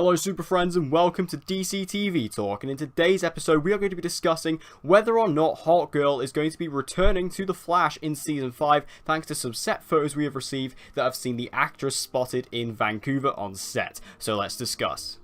Hello super friends and welcome to DC TV Talk, and in today's episode we are going to be discussing whether or not Hawkgirl is going to be returning to The Flash in Season 5 thanks to some set photos we have received that have seen the actress spotted in Vancouver on set. So let's discuss.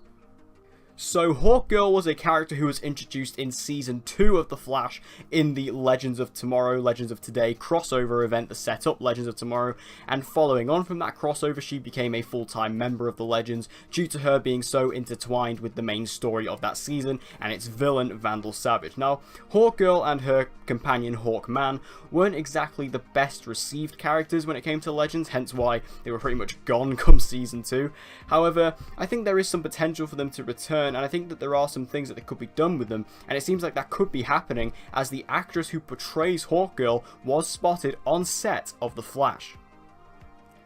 So, Hawkgirl was a character who was introduced in Season 2 of The Flash in the Legends of Tomorrow, Legends of Today crossover event that set up Legends of Tomorrow, and following on from that crossover, she became a full-time member of the Legends due to her being so intertwined with the main story of that season and its villain, Vandal Savage. Now, Hawkgirl and her companion, Hawkman, weren't exactly the best received characters when it came to Legends, hence why they were pretty much gone come Season 2. However, I think there is some potential for them to return, and I think that there are some things that could be done with them, and it seems like that could be happening as the actress who portrays Hawkgirl was spotted on set of The Flash.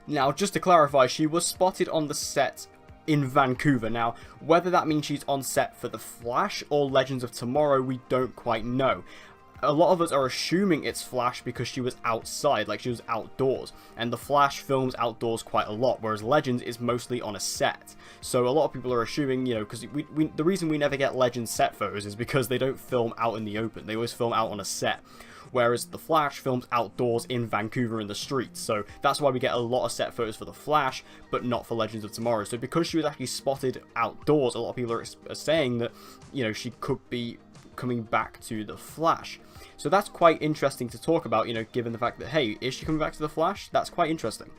Now, just to clarify, she was spotted on the set in Vancouver. Now, whether that means she's on set for The Flash or Legends of Tomorrow, we don't quite know. A lot of us are assuming it's Flash because she was outside, like she was outdoors, and The Flash films outdoors quite a lot, whereas Legends is mostly on a set. So a lot of people are assuming, you know, because the reason we never get Legends set photos is because they don't film out in the open, they always film out on a set. Whereas The Flash films outdoors in Vancouver in the streets, so that's why we get a lot of set photos for The Flash, but not for Legends of Tomorrow. So because she was actually spotted outdoors, a lot of people are saying that, you know, she could be coming back to The Flash. So that's quite interesting to talk about, you know, given the fact that, hey, is she coming back to The Flash? That's quite interesting.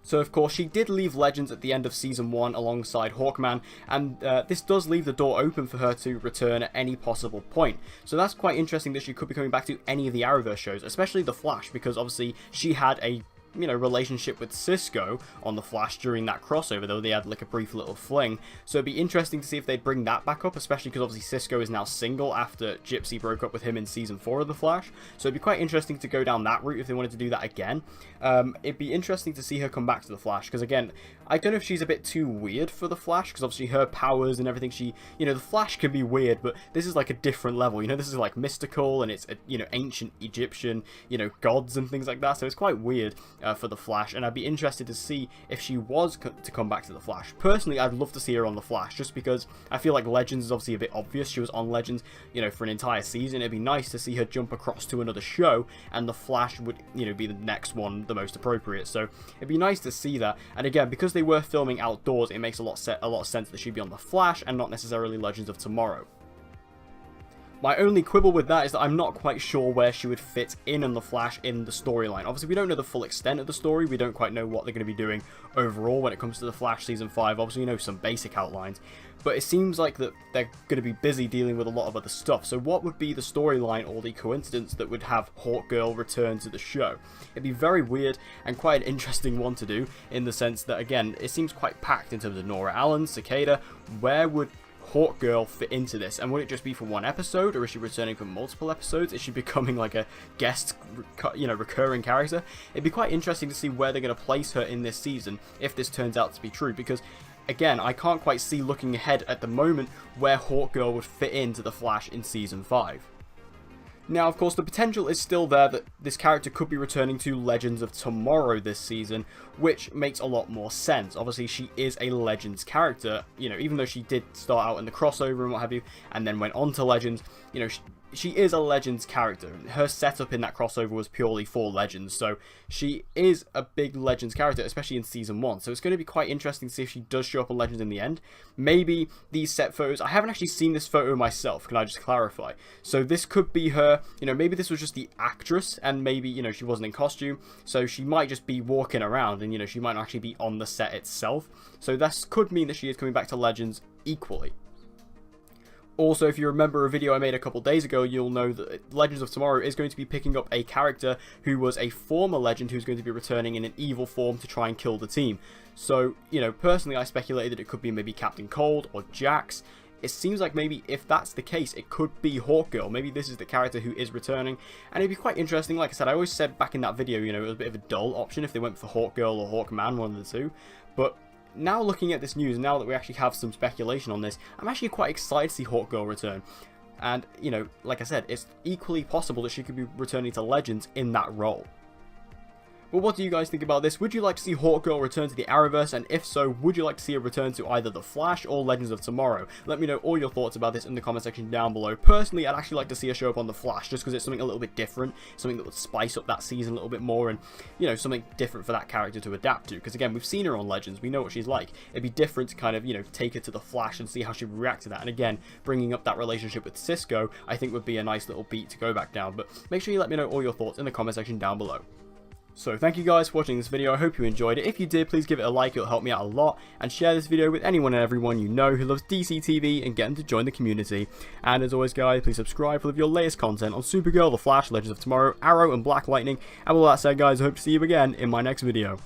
So, of course, she did leave Legends at the end of Season 1 alongside Hawkman, and this does leave the door open for her to return at any possible point. So that's quite interesting that she could be coming back to any of the Arrowverse shows, especially The Flash, because obviously she had a relationship with Cisco on The Flash during that crossover, though they had like a brief little fling. So it'd be interesting to see if they'd bring that back up, especially because obviously Cisco is now single after Gypsy broke up with him in Season 4 of The Flash. So it'd be quite interesting to go down that route if they wanted to do that again. It'd be interesting to see her come back to The Flash, because again, I don't know if she's a bit too weird for The Flash, because obviously her powers and everything, The Flash can be weird, but this is like a different level, this is like mystical, and it's, ancient Egyptian, gods and things like that, so it's quite weird for The Flash, and I'd be interested to see if she was to come back to The Flash. Personally, I'd love to see her on The Flash, just because I feel like Legends is obviously a bit obvious. She was on Legends, for an entire season. It'd be nice to see her jump across to another show, and The Flash would, be the next one, the most appropriate, so it'd be nice to see that. And again, because they were filming outdoors, it makes a lot of sense that she'd be on The Flash, and not necessarily Legends of Tomorrow. My only quibble with that is that I'm not quite sure where she would fit in on The Flash in the storyline. Obviously, we don't know the full extent of the story. We don't quite know what they're going to be doing overall when it comes to The Flash Season 5. Obviously, we know some basic outlines. But it seems like that they're going to be busy dealing with a lot of other stuff. So what would be the storyline or the coincidence that would have Hawkgirl return to the show? It'd be very weird and quite an interesting one to do, in the sense that, again, it seems quite packed in terms of Nora Allen, Cicada. Where would Hawkgirl fit into this, and would it just be for one episode, or is she returning for multiple episodes? Is she becoming like a guest, recurring character? It'd be quite interesting to see where they're going to place her in this season if this turns out to be true, because again, I can't quite see, looking ahead at the moment, where Hawkgirl would fit into The Flash in Season 5. Now, of course, the potential is still there that this character could be returning to Legends of Tomorrow this season, which makes a lot more sense. Obviously, she is a Legends character, even though she did start out in the crossover and what have you, and then went on to Legends, she is a Legends character. Her setup in that crossover was purely for Legends, so she is a big Legends character, especially in Season 1. So it's going to be quite interesting to see if she does show up on Legends in the end. Maybe these set photos, I haven't actually seen this photo myself, can I just clarify? So this could be her, maybe this was just the actress, and maybe, she wasn't in costume, so she might just be walking around, and, she might not actually be on the set itself. So this could mean that she is coming back to Legends equally. Also, if you remember a video I made a couple days ago, you'll know that Legends of Tomorrow is going to be picking up a character who was a former Legend who's going to be returning in an evil form to try and kill the team. So, personally I speculated that it could be maybe Captain Cold or Jax. It seems like maybe if that's the case, it could be Hawkgirl. Maybe this is the character who is returning, and it'd be quite interesting. Like I said, I always said back in that video, it was a bit of a dull option if they went for Hawkgirl or Hawkman, one of the two. But now looking at this news, now that we actually have some speculation on this, I'm actually quite excited to see Hawkgirl return. And, like I said, it's equally possible that she could be returning to Legends in that role. But what do you guys think about this? Would you like to see Hawkgirl return to the Arrowverse, and if so, would you like to see a return to either The Flash or Legends of Tomorrow? Let me know all your thoughts about this in the comment section down below. Personally, I'd actually like to see a show up on The Flash, just because it's something a little bit different, something that would spice up that season a little bit more, and, you know, something different for that character to adapt to, because again, we've seen her on Legends, we know what she's like. It'd be different to kind of, you know, take her to The Flash and see how she would react to that, and again, bringing up that relationship with Cisco, I think would be a nice little beat to go back down, but make sure you let me know all your thoughts in the comment section down below. So thank you guys for watching this video, I hope you enjoyed it. If you did, please give it a like, it'll help me out a lot, and share this video with anyone and everyone you know who loves DC TV and get them to join the community. And as always guys, please subscribe for your latest content on Supergirl, The Flash, Legends of Tomorrow, Arrow and Black Lightning. And with all that said guys, I hope to see you again in my next video.